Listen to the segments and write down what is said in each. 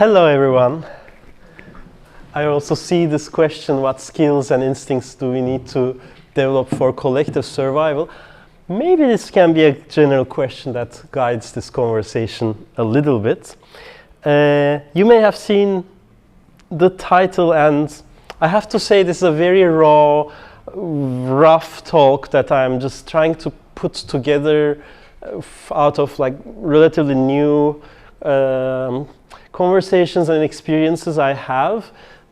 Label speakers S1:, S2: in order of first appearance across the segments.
S1: Hello everyone. I also see this question, what skills and instincts do we need to develop for collective survival? Maybe this can be a general question that guides this conversation a little bit. You may have seen the title, and I have to say this is a very raw, rough talk that I'm just trying to put together out of like relatively new conversations and experiences I have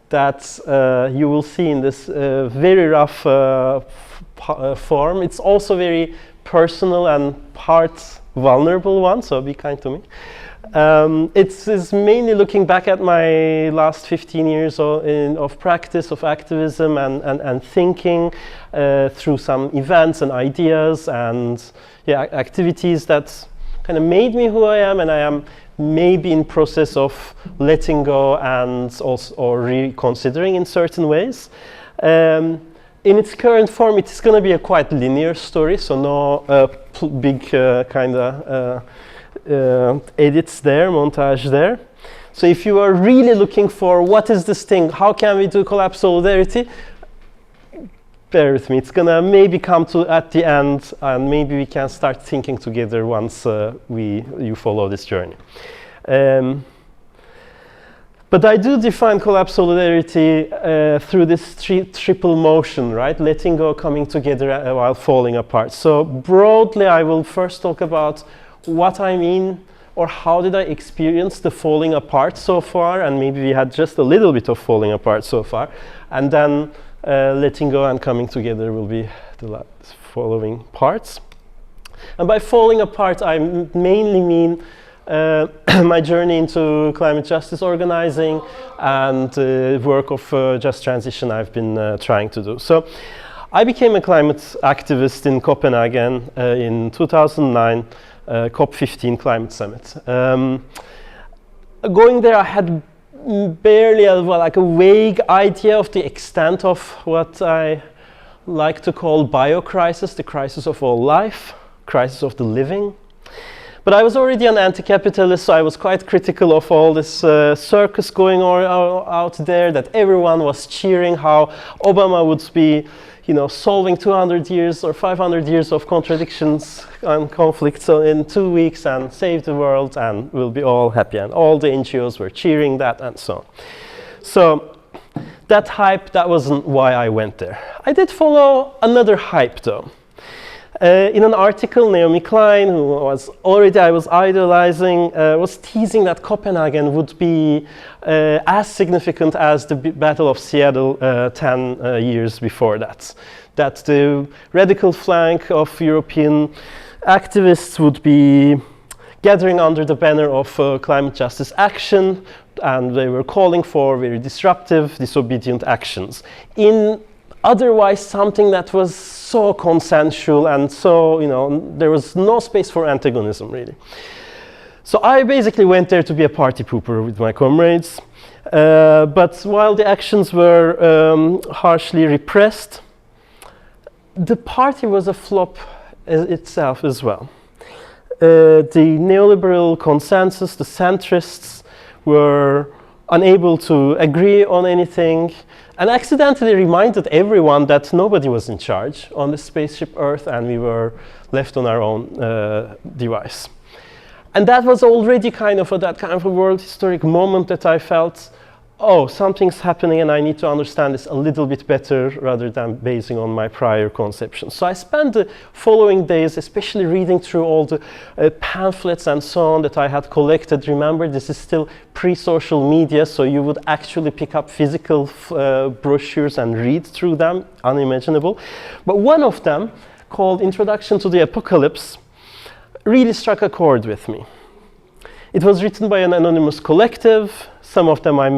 S1: that you will see in this very rough form. It's also very personal and part vulnerable one, so be kind to me. It's mainly looking back at my last 15 years of practice, of activism and thinking through some events and ideas and activities that kind of made me who I am, and I am maybe in process of letting go and also or reconsidering in certain ways. In its current form, it is going to be a quite linear story, so no big kind of edits there, montage there. So if you are really looking for what is this thing, how can we do collapsolidarity, bear with me. It's gonna maybe come to at the end, and maybe we can start thinking together once you follow this journey. But I do define collapsolidarity through this triple motion, right? Letting go, coming together while falling apart. So broadly, I will first talk about what I mean, or how did I experience the falling apart so far, and maybe we had just a little bit of falling apart so far, and then letting go and coming together will be the following parts. And by falling apart, I mainly mean my journey into climate justice organizing and work of just transition I've been trying to do. So I became a climate activist in Copenhagen in 2009, COP15 climate summit. Going there, I had barely like a vague idea of the extent of what I like to call biocrisis, the crisis of all life, crisis of the living. But I was already an anti-capitalist, so I was quite critical of all this circus going on out there, that everyone was cheering how Obama would be, you know, solving 200 years or 500 years of contradictions and conflicts in 2 weeks and save the world and we'll be all happy. And all the NGOs were cheering that and so on. So that hype, that wasn't why I went there. I did follow another hype though. In an article, Naomi Klein, who was already I was idolizing, was teasing that Copenhagen would be as significant as the Battle of Seattle 10 years before that. That the radical flank of European activists would be gathering under the banner of climate justice action, and they were calling for very disruptive, disobedient actions in otherwise something that was so consensual and so, you know, there was no space for antagonism really. So I basically went there to be a party pooper with my comrades. But while the actions were harshly repressed, the party was a flop itself as well. The neoliberal consensus, the centrists, were unable to agree on anything, and accidentally reminded everyone that nobody was in charge on the spaceship Earth and we were left on our own device. And that was already kind of a world historic moment that I felt, oh, something's happening and I need to understand this a little bit better rather than basing on my prior conceptions. So I spent the following days especially reading through all the pamphlets and so on that I had collected. Remember, this is still pre-social media, so you would actually pick up physical brochures and read through them, unimaginable. But one of them, called Introduction to the Apocalypse, really struck a chord with me. It was written by an anonymous collective. Some of them I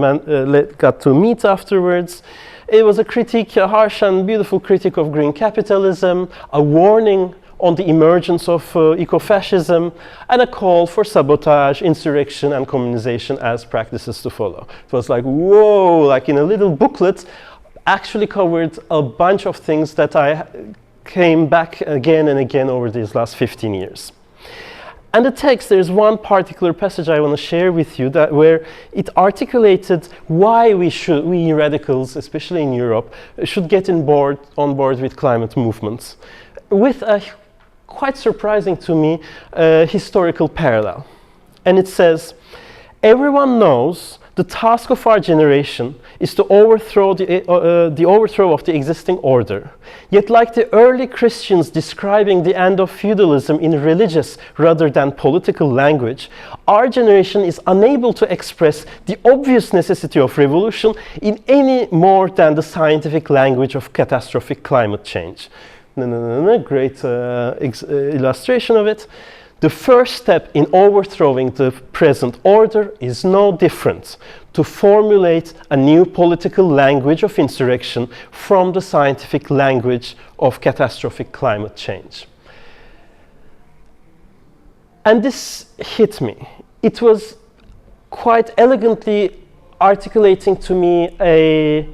S1: got to meet afterwards. It was a critique, a harsh and beautiful critique of green capitalism, a warning on the emergence of eco-fascism, and a call for sabotage, insurrection, and communization as practices to follow. It was like, whoa, like in a little booklet, actually covered a bunch of things that I came back again and again over these last 15 years. And the text, there's one particular passage I want to share with you that where it articulated why we radicals, especially in Europe, should get on board with climate movements, with a quite surprising to me historical parallel. And it says, everyone knows the task of our generation is to overthrow the overthrow of the existing order. Yet, like the early Christians describing the end of feudalism in religious rather than political language, our generation is unable to express the obvious necessity of revolution in any more than the scientific language of catastrophic climate change. Great illustration of it. The first step in overthrowing the present order is no different: to formulate a new political language of insurrection from the scientific language of catastrophic climate change. And this hit me. It was quite elegantly articulating to me a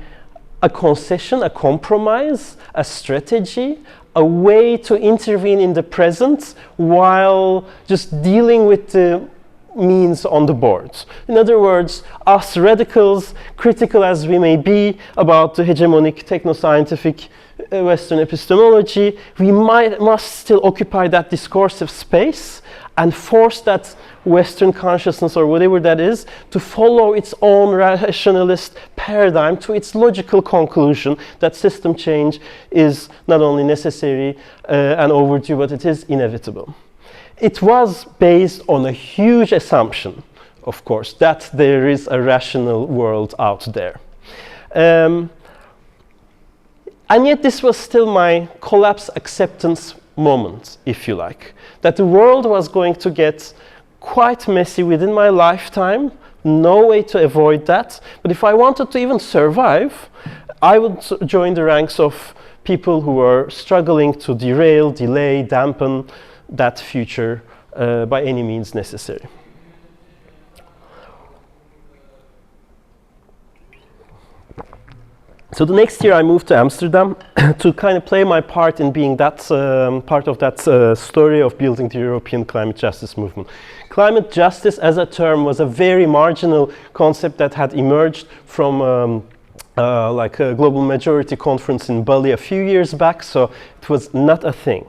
S1: concession, a compromise, a strategy, a way to intervene in the present while just dealing with the means on the board. In other words, us radicals, critical as we may be about the hegemonic techno-scientific Western epistemology, we must still occupy that discursive space and force that Western consciousness, or whatever that is, to follow its own rationalist paradigm to its logical conclusion that system change is not only necessary and overdue, but it is inevitable. It was based on a huge assumption, of course, that there is a rational world out there. And yet this was still my collapse acceptance moment, if you like, that the world was going to get quite messy within my lifetime, no way to avoid that. But if I wanted to even survive, I would join the ranks of people who are struggling to derail, delay, dampen that future by any means necessary. So the next year I moved to Amsterdam to kind of play my part in being that part of that story of building the European climate justice movement. Climate justice as a term was a very marginal concept that had emerged from like a global majority conference in Bali a few years back, so it was not a thing.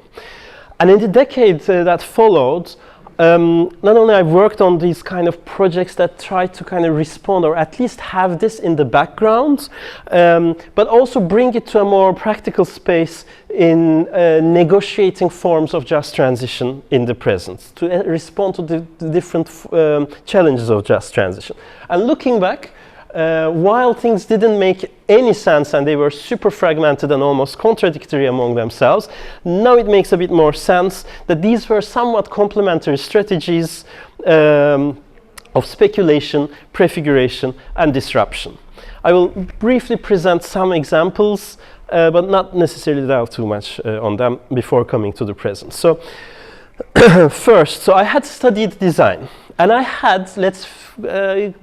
S1: And in the decade that followed, not only I've worked on these kind of projects that try to kind of respond or at least have this in the background, but also bring it to a more practical space in negotiating forms of just transition in the present, to respond to the different challenges of just transition. And looking back, while things didn't make any sense and they were super fragmented and almost contradictory among themselves, now it makes a bit more sense that these were somewhat complementary strategies of speculation, prefiguration, and disruption. I will briefly present some examples, but not necessarily delve too much on them before coming to the present. So first, so I had studied design. And I had, let's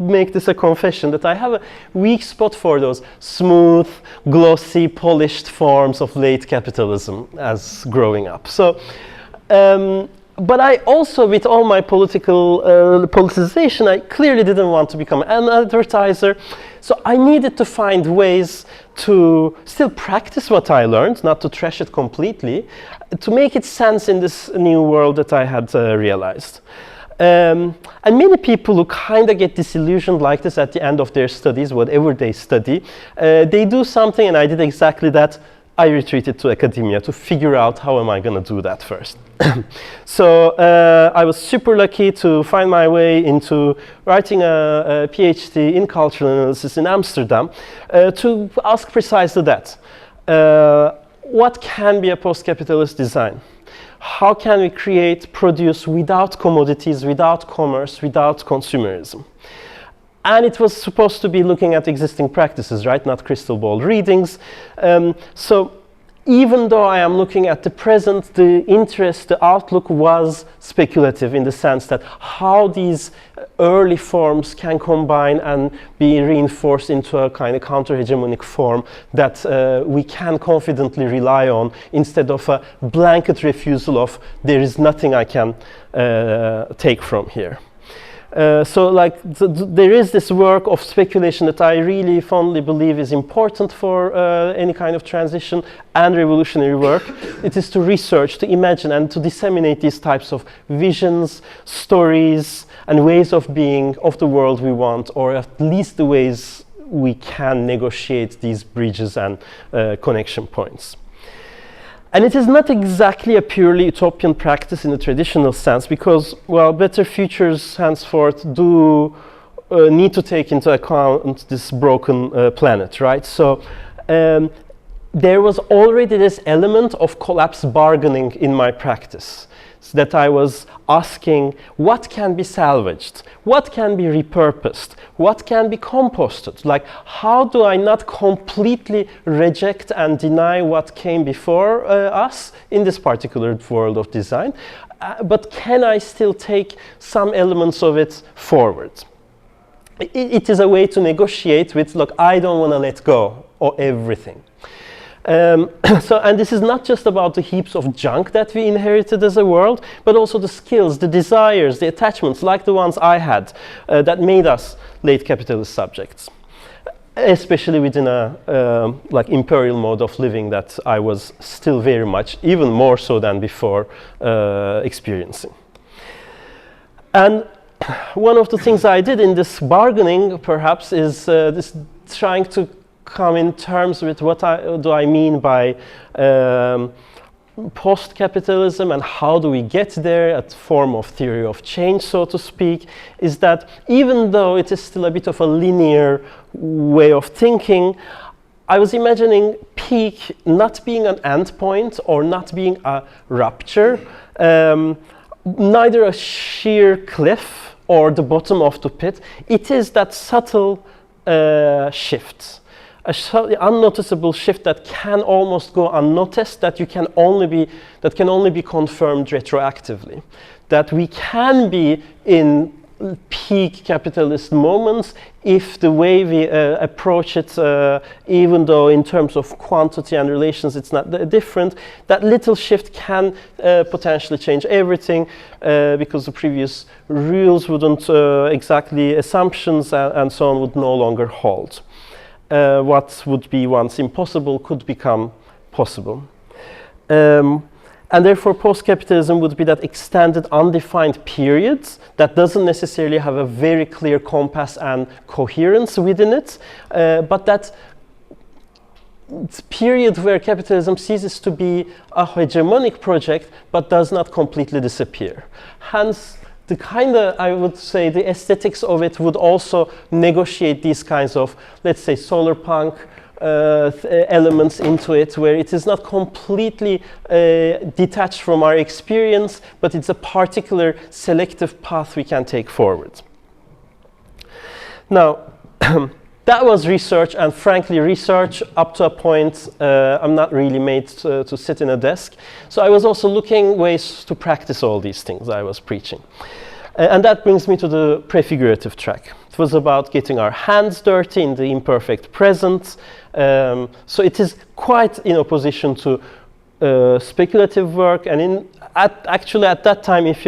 S1: make this a confession, that I have a weak spot for those smooth, glossy, polished forms of late capitalism as growing up. So, but I also, with all my politicization, I clearly didn't want to become an advertiser. So I needed to find ways to still practice what I learned, not to trash it completely, to make it sense in this new world that I had realized. And many people who kind of get disillusioned like this at the end of their studies, whatever they study, they do something, and I did exactly that. I retreated to academia to figure out how am I going to do that first. So I was super lucky to find my way into writing a PhD in cultural analysis in Amsterdam to ask precisely that. What can be a post-capitalist design? How can we produce without commodities, without commerce, without consumerism? And it was supposed to be looking at existing practices, right? Not crystal ball readings. So even though I am looking at the present, the interest, the outlook was speculative in the sense that how these early forms can combine and be reinforced into a kind of counter-hegemonic form that we can confidently rely on instead of a blanket refusal of there is nothing I can take from here. So like there is this work of speculation that I really fondly believe is important for any kind of transition and revolutionary work. It is to research, to imagine, and to disseminate these types of visions, stories, and ways of being of the world we want, or at least the ways we can negotiate these bridges and connection points. And it is not exactly a purely utopian practice in the traditional sense because, well, better futures henceforth do need to take into account this broken planet, right? So there was already this element of collapse bargaining in my practice. So that I was asking what can be salvaged, what can be repurposed, what can be composted. Like, how do I not completely reject and deny what came before us in this particular world of design, but can I still take some elements of it forward? It is a way to negotiate with, look, I don't want to let go of everything. And this is not just about the heaps of junk that we inherited as a world, but also the skills, the desires, the attachments, like the ones I had, that made us late capitalist subjects, especially within a like imperial mode of living that I was still very much, even more so than before, experiencing. And one of the things I did in this bargaining, perhaps, is this trying to come in terms with what do I mean by post-capitalism and how do we get there, a form of theory of change, so to speak, is that even though it is still a bit of a linear way of thinking, I was imagining peak not being an end point or not being a rupture, neither a sheer cliff or the bottom of the pit. It is that subtle shift. Unnoticeable shift that can almost go unnoticed, that can only be confirmed retroactively. That we can be in peak capitalist moments if the way we approach it, even though in terms of quantity and relations it's not different, that little shift can potentially change everything because the previous rules wouldn't exactly, assumptions and so on would no longer hold. What would be once impossible could become possible. And therefore post-capitalism would be that extended undefined period that doesn't necessarily have a very clear compass and coherence within it, but that period where capitalism ceases to be a hegemonic project but does not completely disappear. Hence, the kind of, I would say, the aesthetics of it would also negotiate these kinds of, let's say, solar punk elements into it, where it is not completely detached from our experience, but it's a particular selective path we can take forward. Now, that was research, and frankly, research up to a point, I'm not really made to sit in a desk. So I was also looking ways to practice all these things I was preaching. And that brings me to the prefigurative track. It was about getting our hands dirty in the imperfect present. So it is quite in opposition to speculative work, and actually at that time, if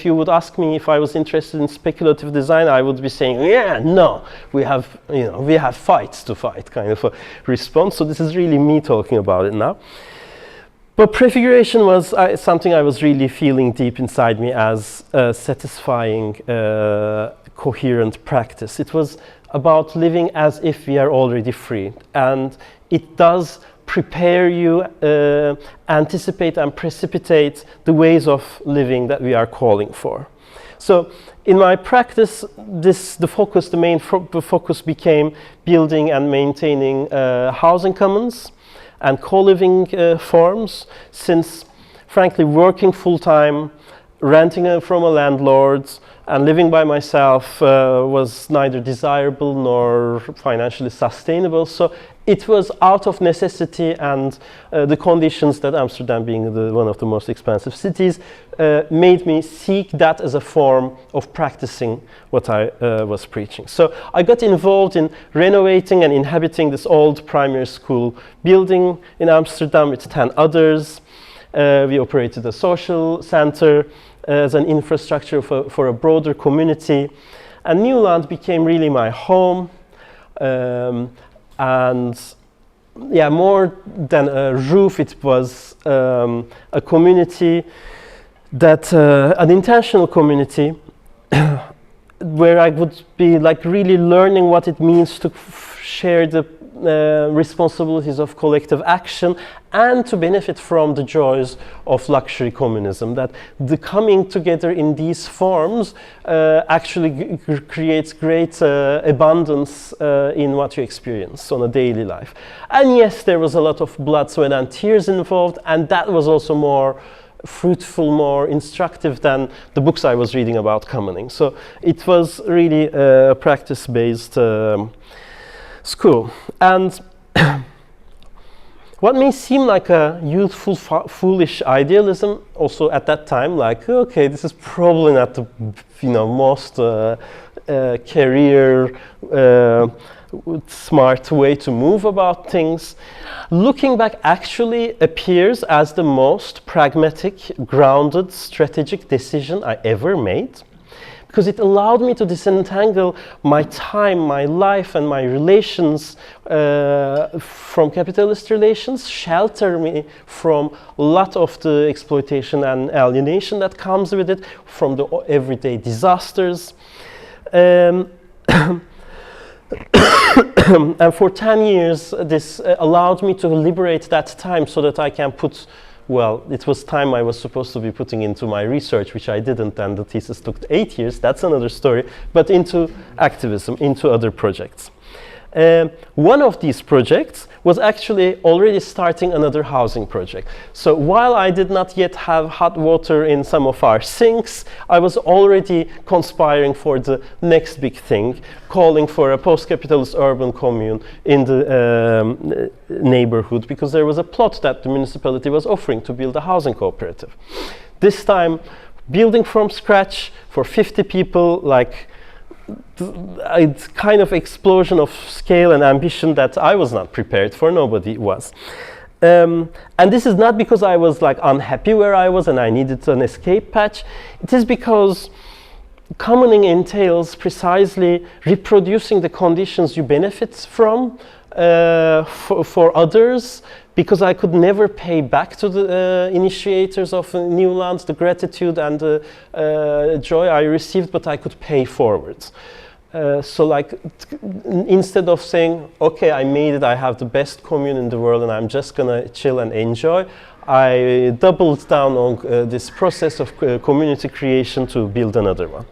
S1: you would ask me if I was interested in speculative design, I would be saying, yeah, no, we have fights to fight, kind of a response. So this is really me talking about it now. But prefiguration was something I was really feeling deep inside me as a satisfying, coherent practice. It was about living as if we are already free, and it does prepare you, anticipate and precipitate the ways of living that we are calling for. So in my practice, the main focus became building and maintaining housing commons and co-living forms, since frankly working full-time, renting from a landlord, and living by myself was neither desirable nor financially sustainable. So it was out of necessity, and the conditions that Amsterdam, being one of the most expensive cities, made me seek that as a form of practicing what I was preaching. So I got involved in renovating and inhabiting this old primary school building in Amsterdam with 10 others. We operated a social center as an infrastructure for a broader community. And Nieuwland became really my home. And yeah, more than a roof, it was a community that, an intentional community where I would be like really learning what it means to share the responsibilities of collective action and to benefit from the joys of luxury communism. That the coming together in these forms actually creates great abundance in what you experience on a daily life. And yes, there was a lot of blood, sweat and tears involved, and that was also more fruitful, more instructive than the books I was reading about commoning. So it was really a practice-based school. And what may seem like a youthful, foolish idealism, also at that time, like, okay, this is probably not the most career smart way to move about things. Looking back actually appears as the most pragmatic, grounded, strategic decision I ever made, because it allowed me to disentangle my time, my life, and my relations from capitalist relations, shelter me from a lot of the exploitation and alienation that comes with it, from the everyday disasters. And for 10 years, this allowed me to liberate that time so that I can put, well, it was time I was supposed to be putting into my research, which I didn't, and the thesis took 8 years, that's another story, but into activism, into other projects. One of these projects was actually already starting another housing project. So while I did not yet have hot water in some of our sinks, I was already conspiring for the next big thing, calling for a post-capitalist urban commune in the neighborhood, because there was a plot that the municipality was offering to build a housing cooperative. This time, building from scratch for 50 people, like a kind of explosion of scale and ambition that I was not prepared for, nobody was. And this is not because I was like unhappy where I was and I needed an escape patch. It is because commoning entails precisely reproducing the conditions you benefit from for others, because I could never pay back to the initiators of Nieuwland the gratitude and the joy I received, but I could pay forward. So like, instead of saying, okay, I made it, I have the best commune in the world and I'm just gonna chill and enjoy, I doubled down on this process of community creation to build another one.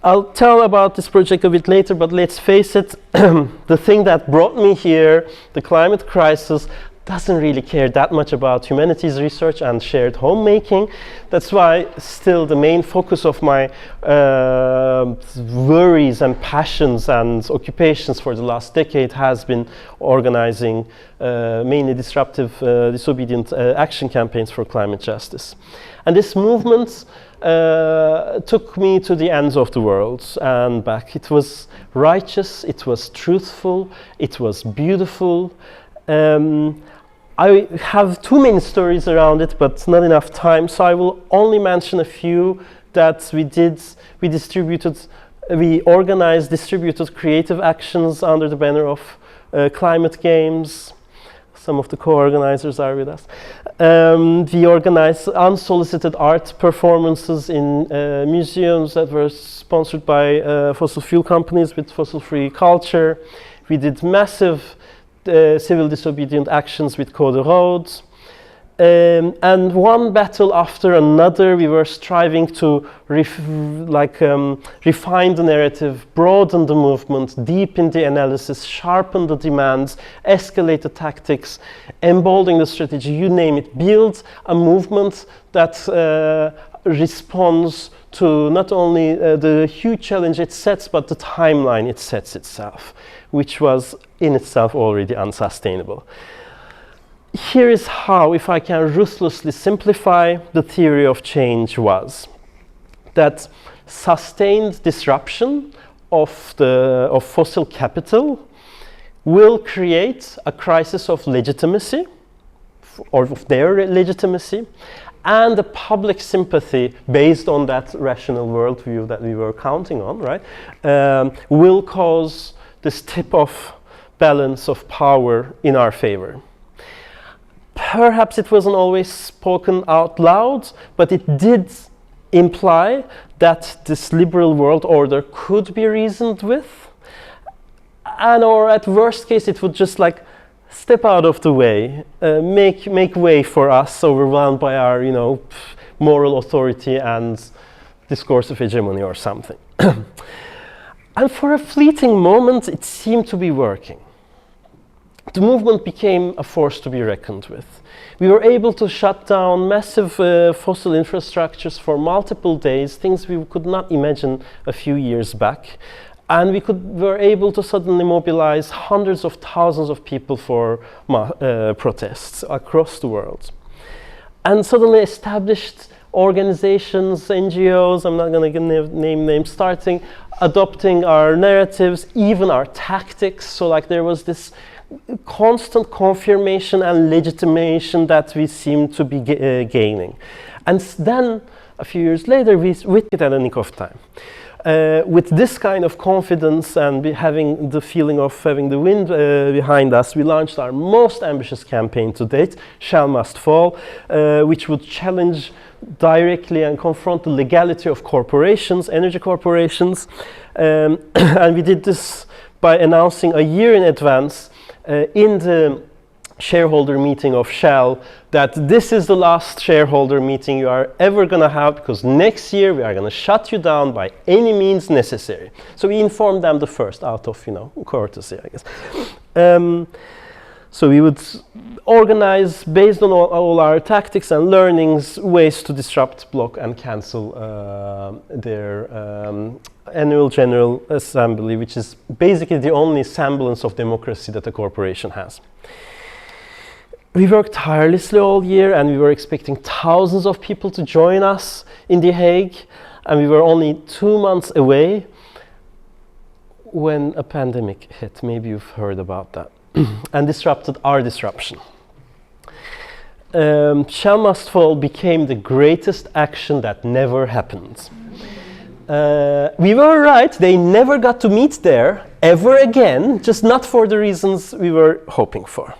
S1: I'll tell about this project a bit later, but let's face it, the thing that brought me here, the climate crisis, doesn't really care that much about humanities research and shared homemaking. That's why still the main focus of my worries and passions and occupations for the last decade has been organizing mainly disruptive, disobedient action campaigns for climate justice. And this movement took me to the ends of the world and back. It was righteous, it was truthful, it was beautiful. I have too many stories around it, but not enough time, so I will only mention a few that we did. We organized, distributed creative actions under the banner of climate games. Some of the co-organizers are with us. We organized unsolicited art performances in museums that were sponsored by fossil fuel companies with fossil-free culture. We did massive civil disobedient actions with Code Rood. And one battle after another, we were striving to refine the narrative, broaden the movement, deepen the analysis, sharpen the demands, escalate the tactics, embolden the strategy, you name it, build a movement that responds to not only the huge challenge it sets, but the timeline it sets itself, which was in itself already unsustainable. Here is how, if I can ruthlessly simplify, the theory of change was that sustained disruption of fossil capital will create a crisis of legitimacy, or of their legitimacy, and a public sympathy based on that rational worldview that we were counting on, right, will cause this tip-off balance of power in our favor. Perhaps it wasn't always spoken out loud, but it did imply that this liberal world order could be reasoned with, and or at worst case it would just like step out of the way, make way for us, overwhelmed by our, moral authority and discursive hegemony or something. And for a fleeting moment, it seemed to be working. The movement became a force to be reckoned with. We were able to shut down massive fossil infrastructures for multiple days, things we could not imagine a few years back. And we were able to suddenly mobilize hundreds of thousands of people for protests across the world. And suddenly established organizations, NGOs, I'm not going to name names, adopting our narratives, even our tactics. So like there was this constant confirmation and legitimation that we seemed to be gaining. And then, a few years later, we hit at a nick of time. With this kind of confidence and having the feeling of having the wind behind us, we launched our most ambitious campaign to date, Shall Must Fall, which would challenge directly and confront the legality of corporations, energy corporations. And we did this by announcing a year in advance in the shareholder meeting of Shell that this is the last shareholder meeting you are ever going to have, because next year we are going to shut you down by any means necessary. So we informed them the first out of, courtesy, I guess. So we would organize, based on all our tactics and learnings, ways to disrupt, block, and cancel their annual General Assembly, which is basically the only semblance of democracy that a corporation has. We worked tirelessly all year, and we were expecting thousands of people to join us in The Hague, and we were only 2 months away when a pandemic hit. Maybe you've heard about that. And disrupted our disruption. Shall Must Fall became the greatest action that never happened. We were right, they never got to meet there ever again, just not for the reasons we were hoping for.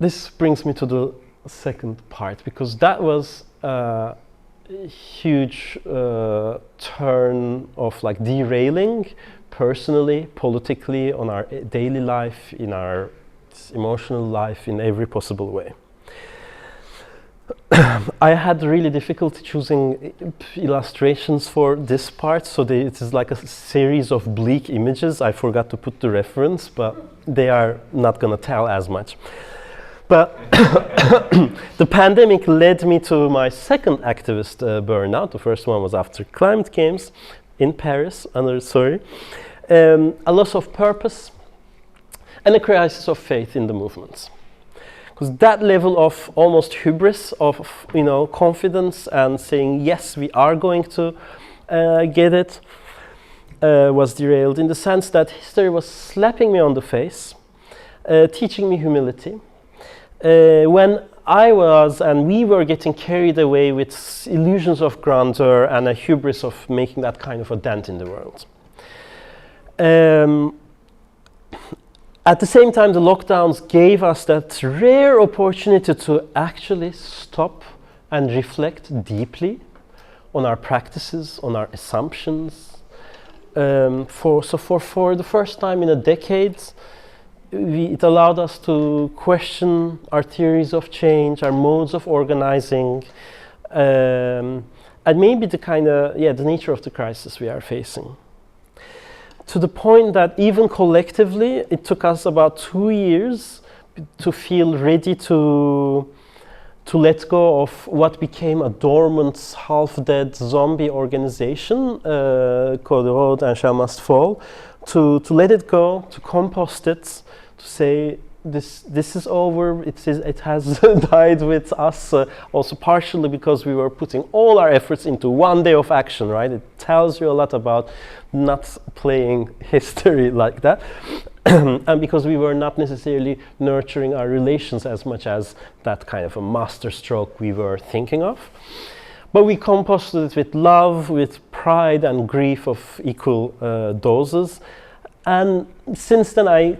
S1: This brings me to the second part, because that was a huge turn of like derailing personally, politically, on our daily life, in our emotional life, in every possible way. I had really difficulty choosing illustrations for this part, so it is like a series of bleak images. I forgot to put the reference, but they are not going to tell as much. But the pandemic led me to my second activist burnout. The first one was after climate games in Paris, a loss of purpose and a crisis of faith in the movements. Because that level of almost hubris, of confidence and saying, yes, we are going to get it, was derailed in the sense that history was slapping me on the face, teaching me humility. When I was and we were getting carried away with illusions of grandeur and a hubris of making that kind of a dent in the world. At the same time, the lockdowns gave us that rare opportunity to actually stop and reflect deeply on our practices, on our assumptions. For the first time in a decade, it allowed us to question our theories of change, our modes of organizing, and maybe the nature of the crisis we are facing. To the point that even collectively, it took us about 2 years to feel ready to to let go of what became a dormant, half-dead zombie organization called The Road and Shall Must Fall, to let it go, to compost it, to say this is over, it has died with us, also partially because we were putting all our efforts into one day of action, right? It tells you a lot about not playing history like that. And because we were not necessarily nurturing our relations as much as that kind of a master stroke we were thinking of. But we composted it with love, with pride and grief of equal doses. And since then I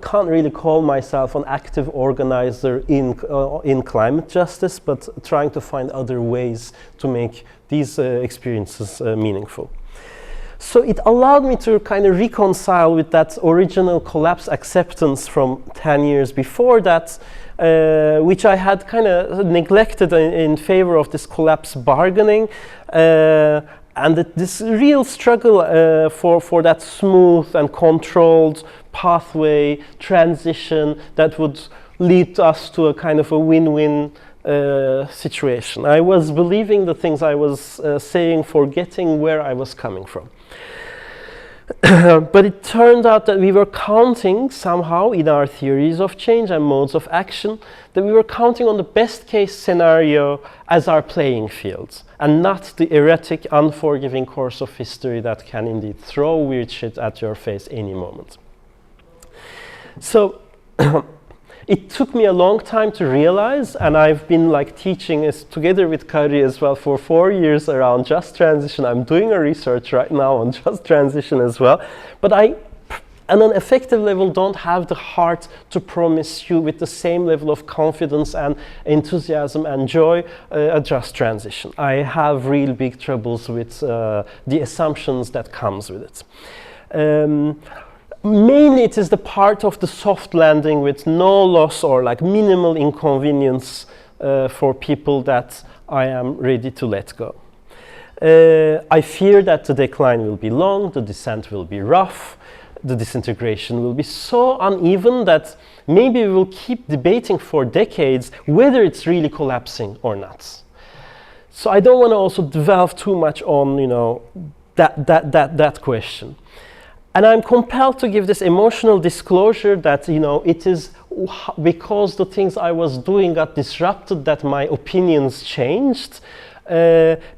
S1: can't really call myself an active organizer in climate justice, but trying to find other ways to make these experiences meaningful. So it allowed me to kind of reconcile with that original collapse acceptance from 10 years before that, which I had kind of neglected in favor of this collapse bargaining, and this real struggle for that smooth and controlled pathway transition that would lead us to a kind of a win-win situation. I was believing the things I was saying, forgetting where I was coming from. But it turned out that we were counting somehow in our theories of change and modes of action, that we were counting on the best case scenario as our playing field, and not the erratic, unforgiving course of history that can indeed throw weird shit at your face any moment. So it took me a long time to realize, and I've been like teaching together with Kari as well for 4 years around just transition. I'm doing a research right now on just transition as well. But I, on an effective level, don't have the heart to promise you with the same level of confidence and enthusiasm and joy a just transition. I have real big troubles with the assumptions that comes with it. Mainly it is the part of the soft landing with no loss or like minimal inconvenience for people that I am ready to let go. I fear that the decline will be long, the descent will be rough, the disintegration will be so uneven that maybe we will keep debating for decades whether it's really collapsing or not. So I don't want to also delve too much on, you know, that question. And I'm compelled to give this emotional disclosure that, you know, it is because the things I was doing got disrupted that my opinions changed.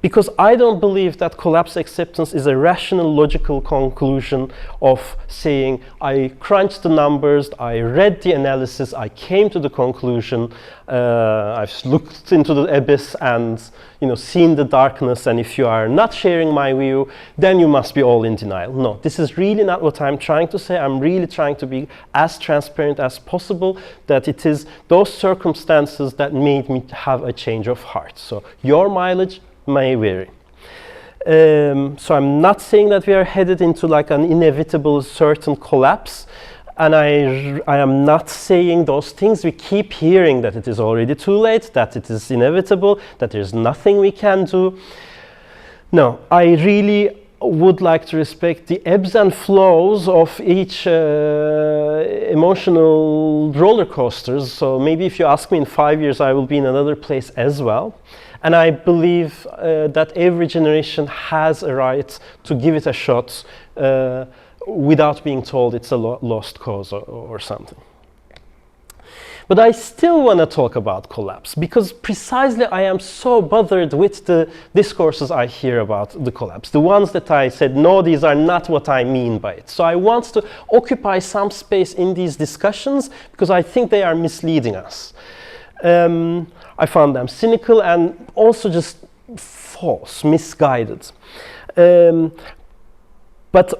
S1: Because I don't believe that collapse acceptance is a rational, logical conclusion of saying, I crunched the numbers, I read the analysis, I came to the conclusion, I've looked into the abyss and, you know, seen the darkness, and if you are not sharing my view, then you must be all in denial. No, this is really not what I'm trying to say. I'm really trying to be as transparent as possible, that it is those circumstances that made me have a change of heart. So your mileage may vary. So I'm not saying that we are headed into like an inevitable certain collapse, and I am not saying those things we keep hearing, that it is already too late, that it is inevitable, that there's nothing we can do. No, I really would like to respect the ebbs and flows of each emotional roller coasters. So maybe if you ask me in 5 years, I will be in another place as well. And I believe that every generation has a right to give it a shot without being told it's a lost cause or something. But I still want to talk about collapse, because precisely I am so bothered with the discourses I hear about the collapse, the ones that I said, no, these are not what I mean by it. So I want to occupy some space in these discussions, because I think they are misleading us. I found them cynical and also just false, misguided. But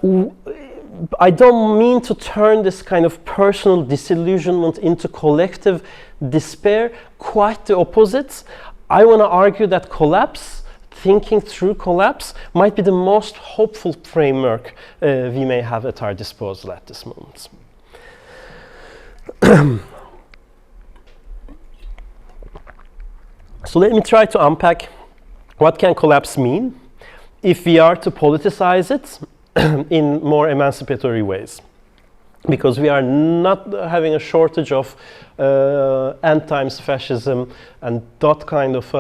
S1: I don't mean to turn this kind of personal disillusionment into collective despair. Quite the opposite. I want to argue that collapse, thinking through collapse, might be the most hopeful framework we may have at our disposal at this moment. So let me try to unpack what can collapse mean if we are to politicize it in more emancipatory ways. because we are not having a shortage of end times fascism and that kind of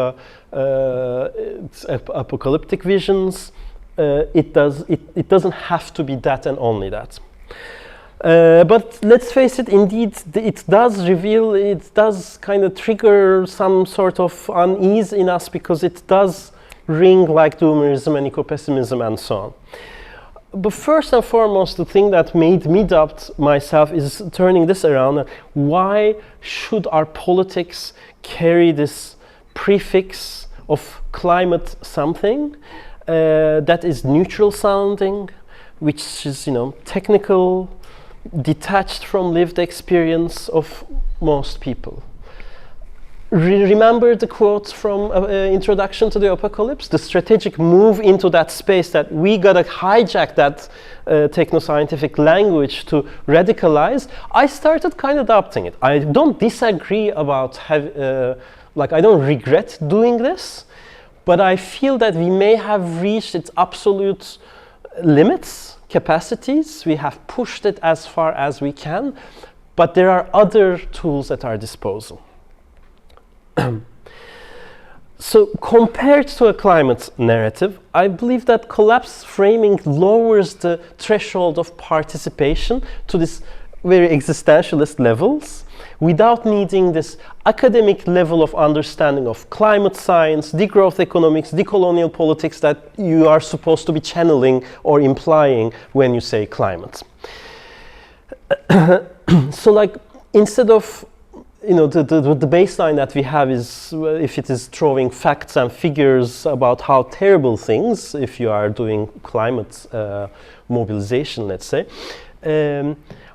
S1: apocalyptic visions. It doesn't have to be that and only that. But let's face it, indeed, it does kind of trigger some sort of unease in us, because it does ring like doomerism and eco-pessimism and so on. But first and foremost, the thing that made me doubt myself is turning this around. Why should our politics carry this prefix of climate something that is neutral sounding, which is, technical, detached from lived experience of most people? Remember the quote from Introduction to the Apocalypse? The strategic move into that space, that we gotta hijack that techno-scientific language to radicalize. I started kind of adopting it. I don't disagree about I don't regret doing this, but I feel that we may have reached its absolute limits, capacities. We have pushed it as far as we can, but there are other tools at our disposal. So compared to a climate narrative, I believe that collapse framing lowers the threshold of participation to this very existentialist levels, without needing this academic level of understanding of climate science, degrowth economics, decolonial politics that you are supposed to be channeling or implying when you say climate. So instead of the baseline that we have is, if it is throwing facts and figures about how terrible things, if you are doing climate mobilization, let's say,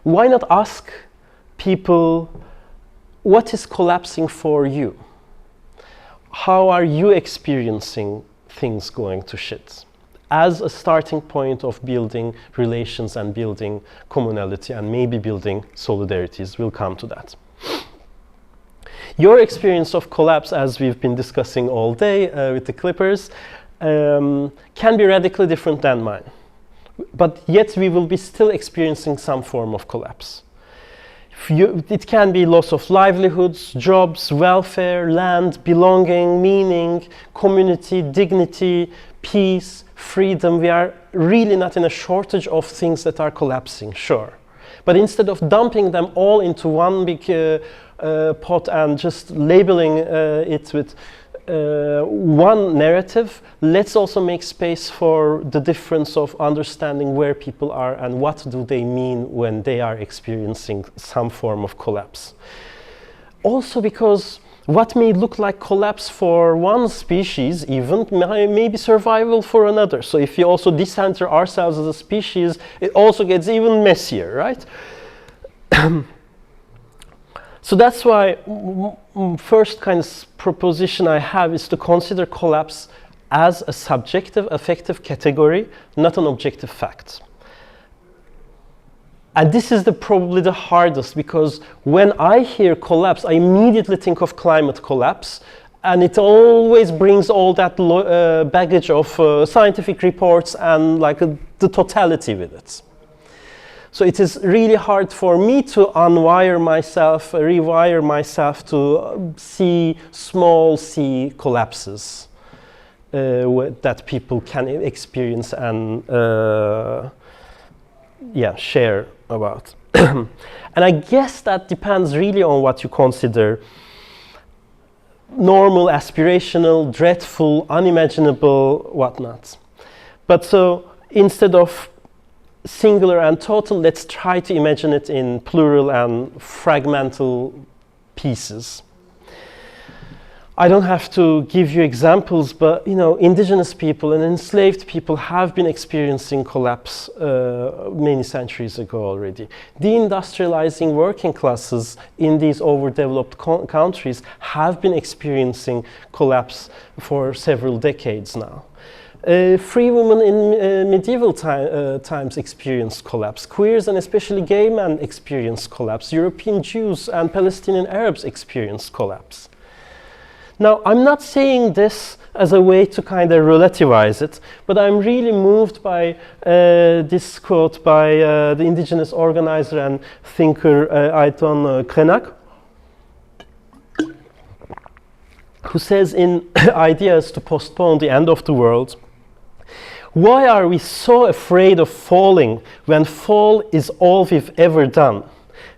S1: why not ask people, what is collapsing for you? How are you experiencing things going to shit? As a starting point of building relations and building commonality and maybe building solidarities. We'll come to that. Your experience of collapse, as we've been discussing all day with the Clippers, can be radically different than mine. But yet we will be still experiencing some form of collapse. It can be loss of livelihoods, jobs, welfare, land, belonging, meaning, community, dignity, peace, freedom. We are really not in a shortage of things that are collapsing, sure. But instead of dumping them all into one big pot and just labeling it with one narrative, let's also make space for the difference of understanding where people are and what do they mean when they are experiencing some form of collapse. Also because what may look like collapse for one species even may be survival for another. So if we also decenter ourselves as a species, it also gets even messier, right? So that's why first kind of proposition I have is to consider collapse as a subjective, affective category, not an objective fact. And this is probably the hardest, because when I hear collapse, I immediately think of climate collapse, and it always brings all that baggage of scientific reports and the totality with it. So it is really hard for me to unwire myself, rewire myself to see small c collapses that people can experience and share about. And I guess that depends really on what you consider normal, aspirational, dreadful, unimaginable, whatnot. But so instead of singular and total, let's try to imagine it in plural and fragmental pieces. I don't have to give you examples, but indigenous people and enslaved people have been experiencing collapse many centuries ago already. Deindustrializing working classes in these overdeveloped countries have been experiencing collapse for several decades now. Free women in medieval times experienced collapse. Queers and especially gay men experienced collapse. European Jews and Palestinian Arabs experienced collapse. Now, I'm not saying this as a way to kind of relativize it, but I'm really moved by this quote by the indigenous organizer and thinker Ayton Krenak, who says in Ideas to Postpone the End of the World, "Why are we so afraid of falling when fall is all we've ever done?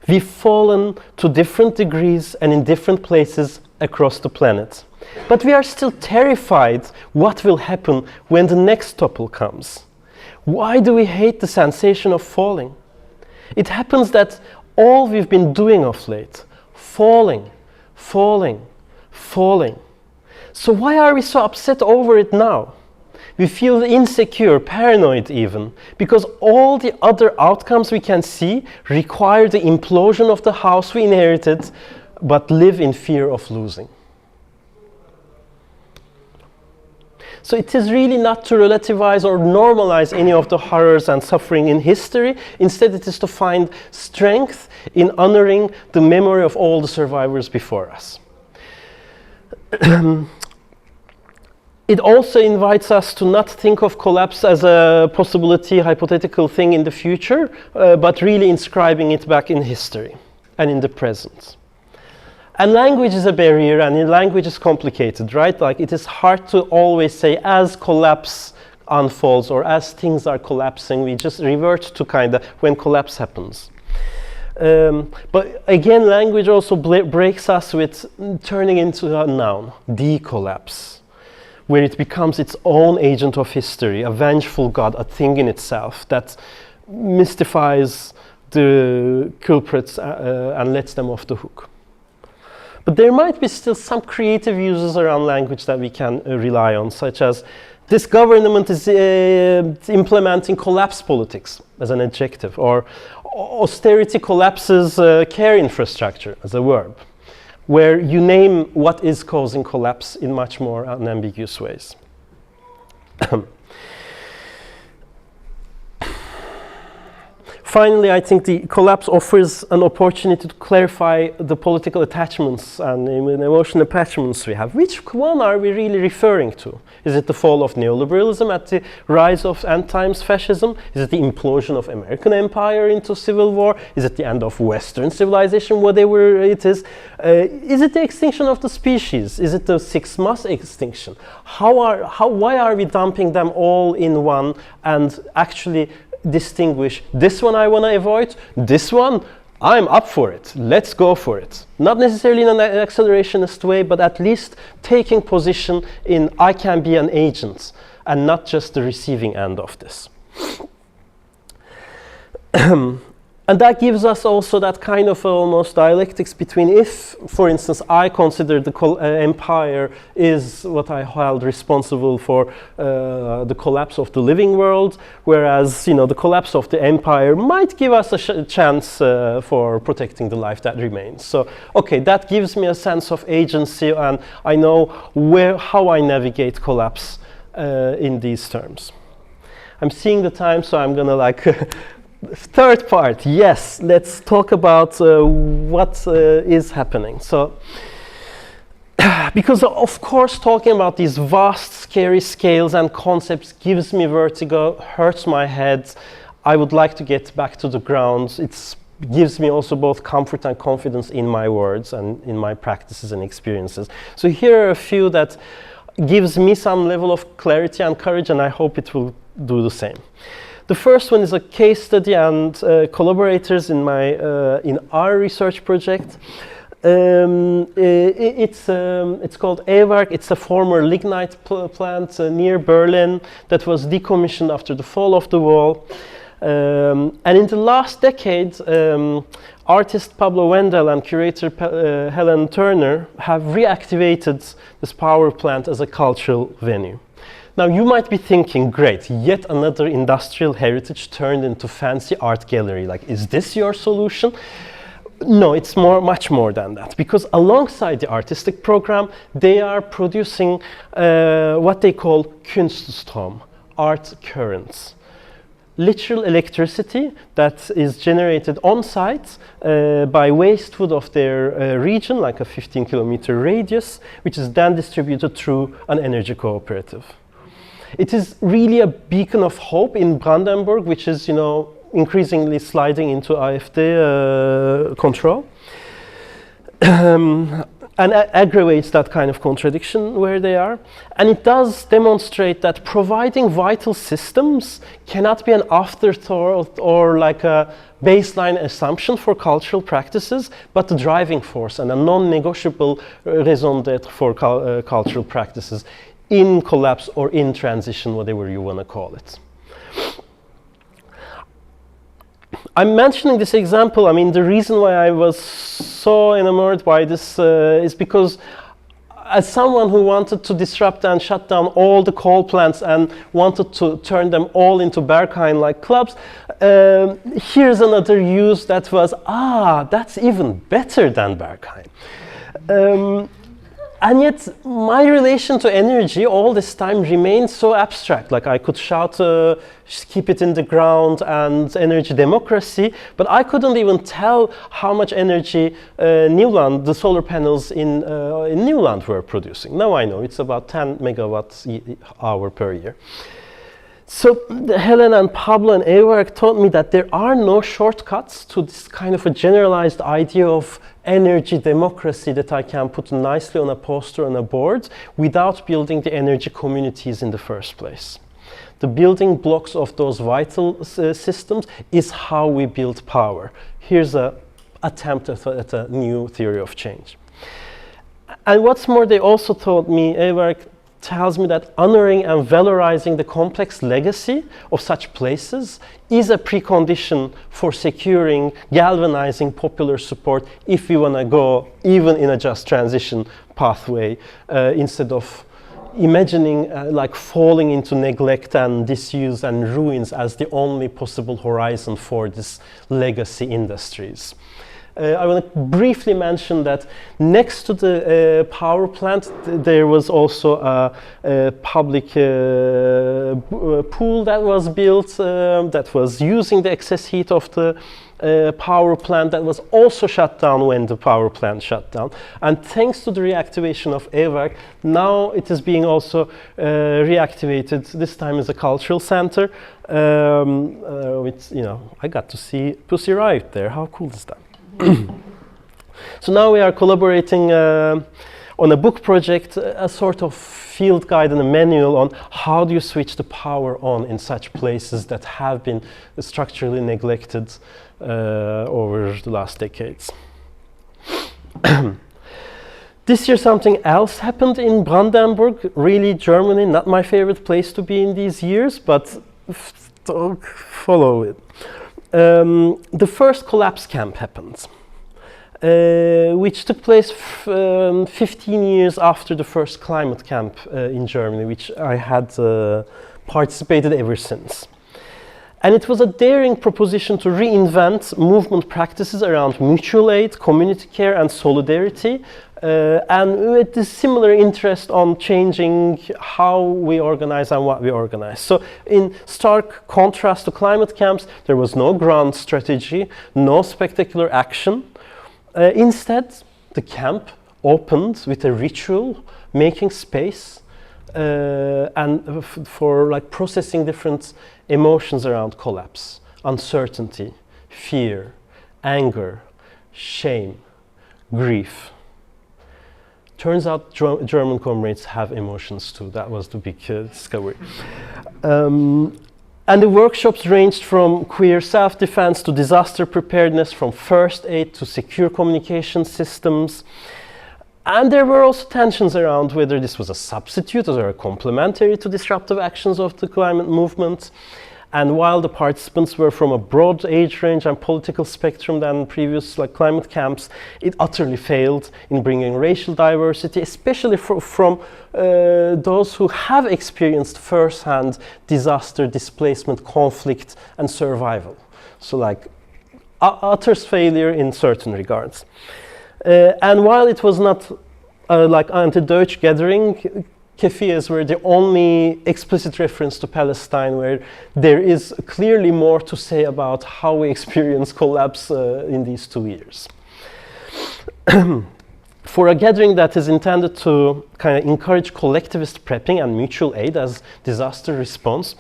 S1: We've fallen to different degrees and in different places across the planet. But we are still terrified what will happen when the next topple comes. Why do we hate the sensation of falling? It happens that all we've been doing of late, falling, falling, falling. So why are we so upset over it now? We feel insecure, paranoid even, because all the other outcomes we can see require the implosion of the house we inherited, but live in fear of losing." So it is really not to relativize or normalize any of the horrors and suffering in history. Instead, it is to find strength in honoring the memory of all the survivors before us. It also invites us to not think of collapse as a possibility, hypothetical thing in the future, but really inscribing it back in history and in the present. And language is a barrier, and language is complicated, right? Like, it is hard to always say as collapse unfolds or as things are collapsing, we just revert to kind of when collapse happens. But again, language also breaks us with turning into a noun, decollapse, where it becomes its own agent of history, a vengeful god, a thing in itself that mystifies the culprits and lets them off the hook. But there might be still some creative uses around language that we can rely on, such as this government is implementing collapse politics as an adjective, or austerity collapses care infrastructure as a verb, where you name what is causing collapse in much more unambiguous ways. Finally, I think the collapse offers an opportunity to clarify the political attachments and emotional attachments we have. Which one are we really referring to? Is it the fall of neoliberalism at the rise of end times fascism? Is it the implosion of American empire into civil war? Is it the end of Western civilization, whatever it is? Is it the extinction of the species? Is it the 6 mass extinction? Why are we dumping them all in one and actually distinguish this one I want to avoid, this one I'm up for it, let's go for it. Not necessarily in an accelerationist way, but at least taking position in I can be an agent and not just the receiving end of this. And that gives us also that kind of almost dialectics between, if, for instance, I consider the empire is what I held responsible for the collapse of the living world, whereas, you know, the collapse of the empire might give us a chance for protecting the life that remains. So, okay, that gives me a sense of agency, and I know how I navigate collapse in these terms. I'm seeing the time, so I'm gonna like third part, yes, let's talk about what is happening. So, because of course talking about these vast, scary scales and concepts gives me vertigo, hurts my head. I would like to get back to the ground. It gives me also both comfort and confidence in my words and in my practices and experiences. So here are a few that gives me some level of clarity and courage, and I hope it will do the same. The first one is a case study and collaborators in our research project. It's called E-WERK. It's a former lignite plant near Berlin that was decommissioned after the fall of the wall. And in the last decade, artist Pablo Wendell and curator Helen Turner have reactivated this power plant as a cultural venue. Now you might be thinking, great, yet another industrial heritage turned into fancy art gallery. Like, is this your solution? No, it's much more than that, because alongside the artistic program, they are producing what they call Kunststrom, art currents. literal electricity that is generated on site by waste wood of their region, like a 15-kilometer radius, which is then distributed through an energy cooperative. It is really a beacon of hope in Brandenburg, which is, you know, increasingly sliding into AfD control. And aggravates that kind of contradiction where they are. And it does demonstrate that providing vital systems cannot be an afterthought or like a baseline assumption for cultural practices, but the driving force and a non-negotiable raison d'etre for cultural practices in collapse or in transition, whatever you want to call it. I'm mentioning this example. I mean, the reason why I was so enamored by this is because as someone who wanted to disrupt and shut down all the coal plants and wanted to turn them all into Berghain-like clubs, here's another use that was, that's even better than Berghain. And yet, my relation to energy all this time remains so abstract. Like I could shout, keep it in the ground and energy democracy, but I couldn't even tell how much energy Nieuwland, the solar panels in Nieuwland were producing. Now I know, it's about 10 megawatts hour per year. So Helen and Pablo and E-WERK taught me that there are no shortcuts to this kind of a generalized idea of energy democracy that I can put nicely on a poster on a board without building the energy communities in the first place. The building blocks of those vital systems is how we build power. Here's an attempt at a new theory of change. And what's more, they also taught me, E-WERK tells me that honoring and valorizing the complex legacy of such places is a precondition for securing, galvanizing popular support if we want to go even in a just transition pathway, instead of imagining like falling into neglect and disuse and ruins as the only possible horizon for these legacy industries. I want to briefly mention that next to the power plant, there was also a public pool that was built that was using the excess heat of the power plant that was also shut down when the power plant shut down. And thanks to the reactivation of E-WERK, now it is being also reactivated, this time as a cultural center. With, you know, I got to see Pussy Riot there. How cool is that? So now we are collaborating on a book project, a sort of field guide and a manual on how do you switch the power on in such places that have been structurally neglected over the last decades. This year something else happened in Brandenburg, really Germany, not my favorite place to be in these years, but follow it. The first collapse camp happened, which took place 15 years after the first climate camp in Germany, which I had participated ever since. And it was a daring proposition to reinvent movement practices around mutual aid, community care, and solidarity, and with this similar interest on changing how we organize and what we organize. So in stark contrast to climate camps, there was no grand strategy, no spectacular action. Instead, the camp opened with a ritual, making space and for like processing different emotions around collapse, uncertainty, fear, anger, shame, grief. Turns out German comrades have emotions too. That was the big discovery. And the workshops ranged from queer self-defense to disaster preparedness, from first aid to secure communication systems. And there were also tensions around whether this was a substitute or a complementary to disruptive actions of the climate movement. And while the participants were from a broad age range and political spectrum than previous climate camps, it utterly failed in bringing racial diversity, especially from those who have experienced first-hand disaster, displacement, conflict, and survival. So utter failure in certain regards. And while it was not like anti-Deutsch gathering, cafes were the only explicit reference to Palestine, where there is clearly more to say about how we experience collapse in these 2 years. For a gathering that is intended to kind of encourage collectivist prepping and mutual aid as disaster response,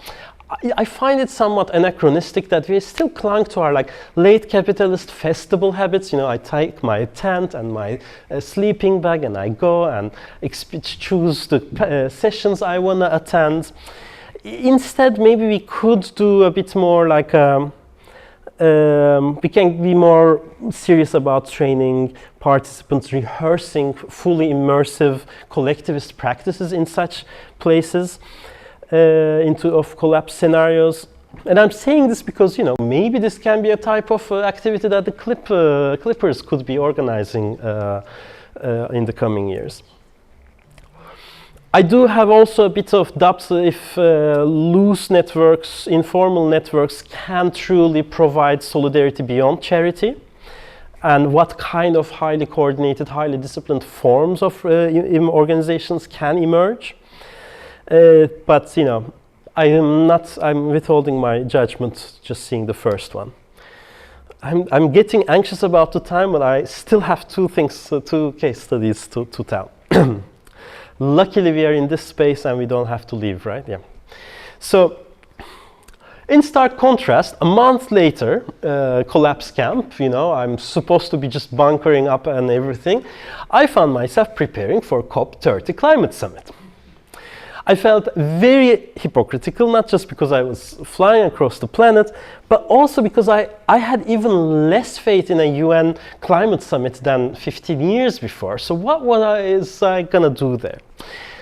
S1: I find it somewhat anachronistic that we still clung to our late capitalist festival habits. You know, I take my tent and my sleeping bag and I go and choose the sessions I want to attend. Instead, maybe we could do a bit more we can be more serious about training participants, rehearsing fully immersive collectivist practices in such places. Of collapse scenarios. And I'm saying this because, you know, maybe this can be a type of activity that the Clippers could be organizing in the coming years. I do have also a bit of doubt if loose networks, informal networks can truly provide solidarity beyond charity, and what kind of highly coordinated, highly disciplined forms of organizations can emerge. But, you know, I'm withholding my judgment just seeing the first one. I'm getting anxious about the time, but I still have two case studies to tell. Luckily, we are in this space and we don't have to leave, right? Yeah. So, in stark contrast, a month later, collapse camp, you know, I'm supposed to be just bunkering up and everything. I found myself preparing for COP30 climate summit. I felt very hypocritical, not just because I was flying across the planet, but also because I had even less faith in a UN climate summit than 15 years before. So what was I gonna do there?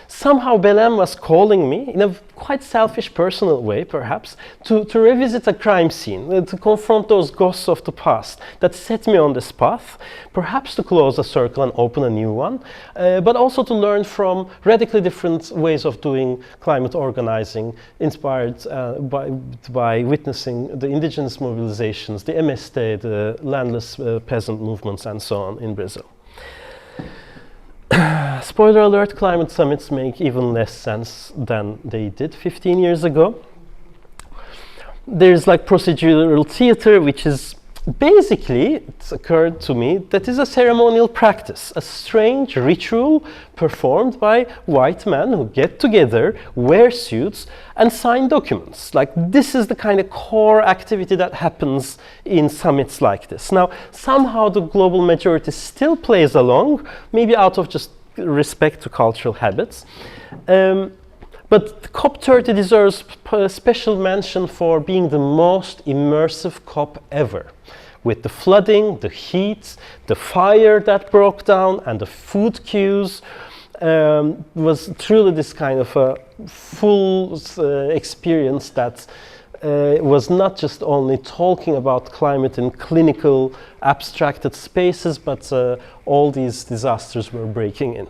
S1: Somehow Belém was calling me, in a quite selfish personal way perhaps, to revisit a crime scene, to confront those ghosts of the past that set me on this path, perhaps to close a circle and open a new one, but also to learn from radically different ways of doing climate organizing, inspired by witnessing the indigenous mobilizations, the MST, the landless peasant movements, and so on in Brazil. Spoiler alert, climate summits make even less sense than they did 15 years ago. There's procedural theater, which is basically, it's occurred to me, that is a ceremonial practice, a strange ritual performed by white men who get together, wear suits, and sign documents. This is the kind of core activity that happens in summits like this. Now, somehow the global majority still plays along, maybe out of just respect to cultural habits. But COP30 deserves special mention for being the most immersive COP ever. With the flooding, the heat, the fire that broke down, and the food queues, was truly this kind of a full experience that was not just only talking about climate in clinical, abstracted spaces, but all these disasters were breaking in.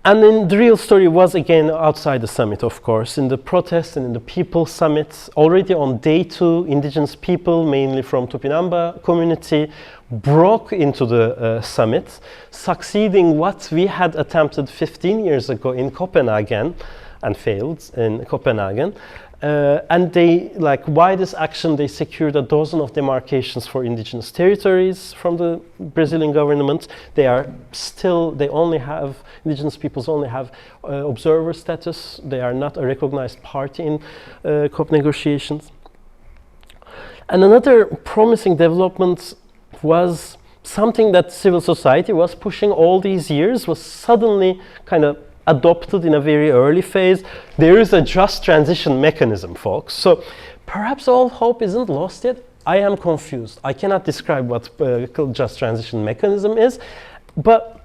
S1: And then the real story was again outside the summit, of course, in the protests and in the people summit. Already on day 2, indigenous people, mainly from Tupinamba community, broke into the summit, succeeding what we had attempted 15 years ago in Copenhagen and failed in Copenhagen. And they, by this action, they secured a dozen of demarcations for indigenous territories from the Brazilian government. Indigenous peoples only have observer status. They are not a recognized party in COP negotiations. And another promising development was something that civil society was pushing all these years, was suddenly kind of adopted in a very early phase. There is a just transition mechanism, folks. So perhaps all hope isn't lost yet. I am confused. I cannot describe what just transition mechanism is, but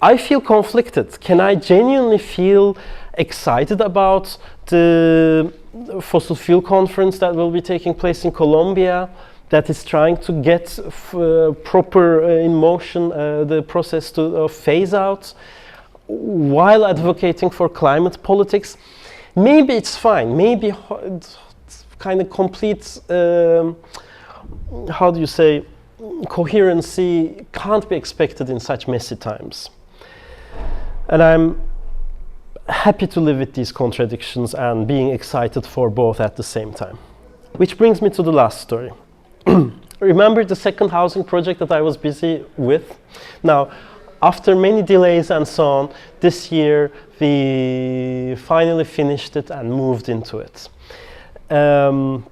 S1: I feel conflicted. Can I genuinely feel excited about the fossil fuel conference that will be taking place in Colombia, that is trying to get proper in motion the process to phase out, while advocating for climate politics? Maybe it's fine. Maybe it's kind of complete, how do you say, coherency can't be expected in such messy times. And I'm happy to live with these contradictions and being excited for both at the same time. Which brings me to the last story. Remember the second housing project that I was busy with? Now, after many delays and so on, this year we finally finished it and moved into it. And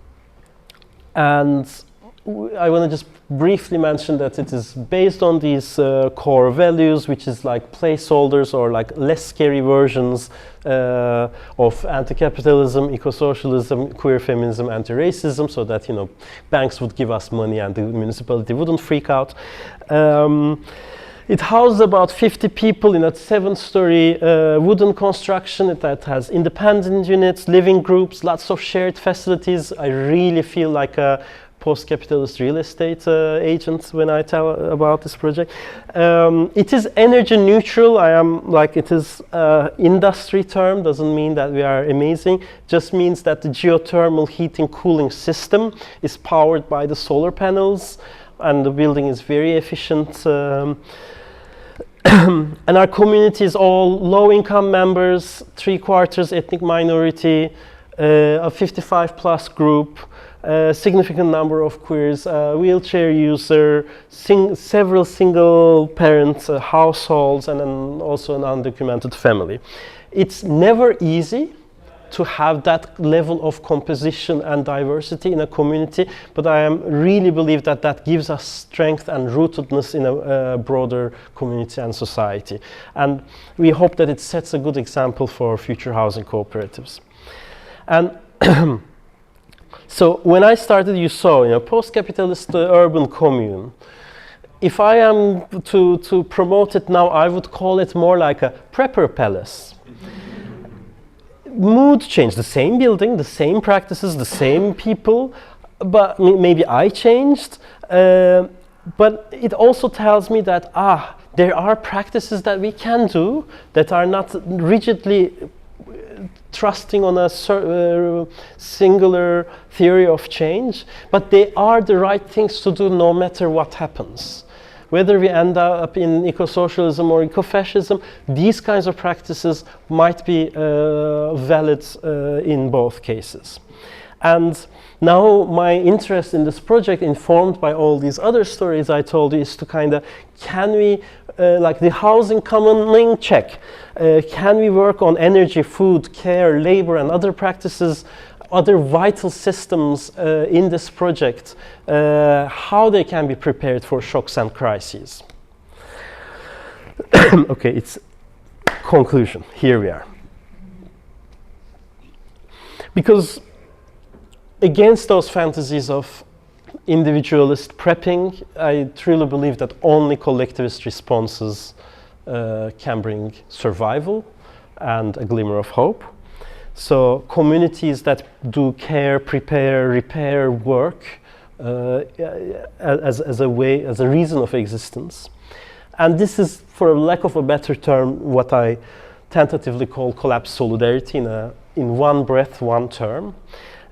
S1: I want to just briefly mention that it is based on these core values, which is like placeholders or like less scary versions of anti-capitalism, eco-socialism, queer feminism, anti-racism, so that, you know, banks would give us money and the municipality wouldn't freak out. It houses about 50 people in a 7-story wooden construction that has independent units, living groups, lots of shared facilities. I really feel like a post-capitalist real estate agent when I tell about this project. It is energy neutral. It is industry term, doesn't mean that we are amazing, just means that the geothermal heating cooling system is powered by the solar panels and the building is very efficient. And our community is all low-income members, 3/4 ethnic minority, a 55+ group, a significant number of queers, wheelchair user, several single-parent households, and then also an undocumented family. It's never easy to have that level of composition and diversity in a community, but I really believe that that gives us strength and rootedness in a broader community and society. And we hope that it sets a good example for future housing cooperatives. And so when I started, you saw, you know, post-capitalist urban commune. If I am to promote it now, I would call it more like a prepper palace. Mood change, the same building, the same practices, the same people, but maybe I changed. But it also tells me that, there are practices that we can do that are not rigidly trusting on a singular theory of change, but they are the right things to do no matter what happens. Whether we end up in eco-socialism or eco-fascism, these kinds of practices might be valid in both cases. And now my interest in this project, informed by all these other stories I told you, is to kind of, can we, like the housing commoning, check. Can we work on energy, food, care, labor, and other practices, other vital systems in this project, how they can be prepared for shocks and crises. Okay, it's conclusion. Here we are. Because against those fantasies of individualist prepping, I truly believe that only collectivist responses can bring survival and a glimmer of hope. So communities that do care, prepare, repair work as a reason of existence. And this is, for lack of a better term, what I tentatively call collapsolidarity in one breath, one term,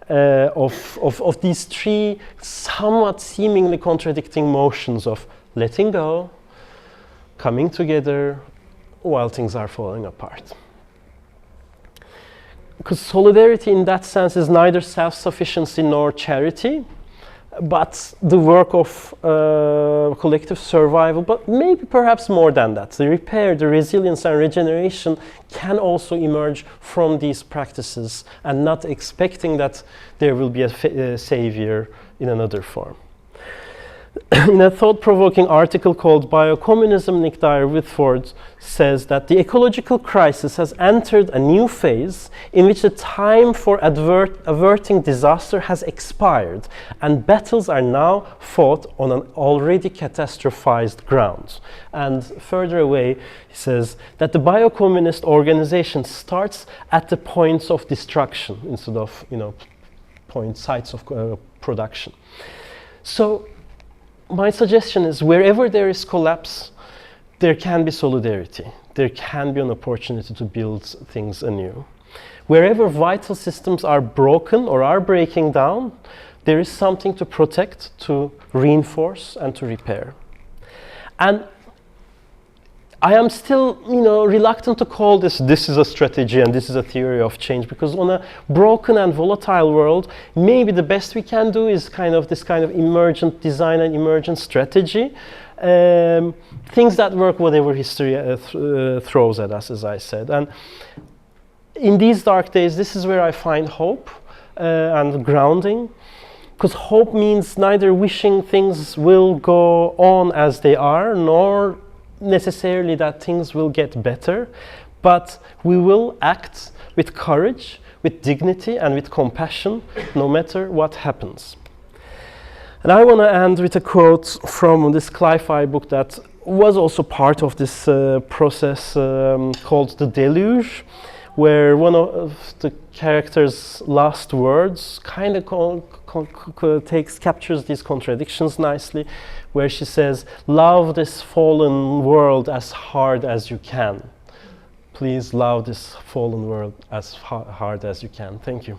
S1: of these three somewhat seemingly contradicting motions of letting go, coming together, while things are falling apart. Because solidarity in that sense is neither self-sufficiency nor charity, but the work of collective survival, but maybe perhaps more than that. The repair, the resilience and regeneration can also emerge from these practices, and not expecting that there will be a savior in another form. In a thought-provoking article called Biocommunism, Nick Dyer-Whitford says that the ecological crisis has entered a new phase in which the time for averting disaster has expired, and battles are now fought on an already catastrophized ground. And further away, he says that the biocommunist organization starts at the points of destruction instead of, sites of production. So my suggestion is, wherever there is collapse, there can be solidarity. There can be an opportunity to build things anew. Wherever vital systems are broken or are breaking down, there is something to protect, to reinforce, and to repair. And I am still, reluctant to call this is a strategy and this is a theory of change, because on a broken and volatile world, maybe the best we can do is this kind of emergent design and emergent strategy. Things that work whatever history throws at us, as I said. And in these dark days, this is where I find hope and grounding, because hope means neither wishing things will go on as they are, nor necessarily that things will get better, but we will act with courage, with dignity, and with compassion, no matter what happens. And I want to end with a quote from this Cli-Fi book that was also part of this process called The Deluge, where one of the character's last words kind of captures these contradictions nicely, where she says, "Love this fallen world as hard as you can." Please love this fallen world as hard as you can. Thank you.